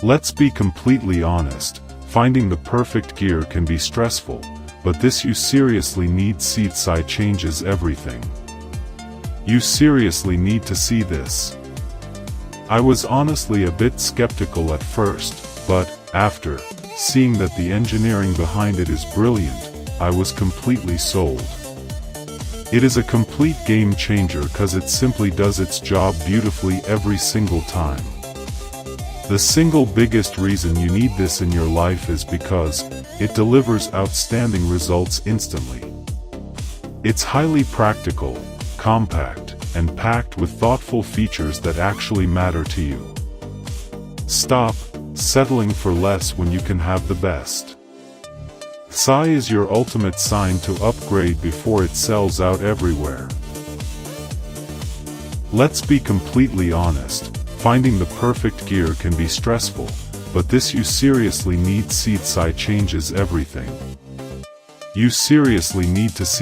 Let's be completely honest, finding the perfect gear can be stressful, but this you seriously need seat side changes everything. You seriously need to see this. I was honestly a bit skeptical at first, but, after seeing that the engineering behind it is brilliant, I was completely sold. It is a complete game changer cause it simply does its job beautifully every single time. The single biggest reason you need this in your life is because it delivers outstanding results instantly. It's highly practical, compact, and packed with thoughtful features that actually matter to you. Stop settling for less when you can have the best. Sai is your ultimate sign to upgrade before it sells out everywhere. Let's be completely honest, finding the perfect gear can be stressful, but this you seriously need seat side changes everything. You seriously need to see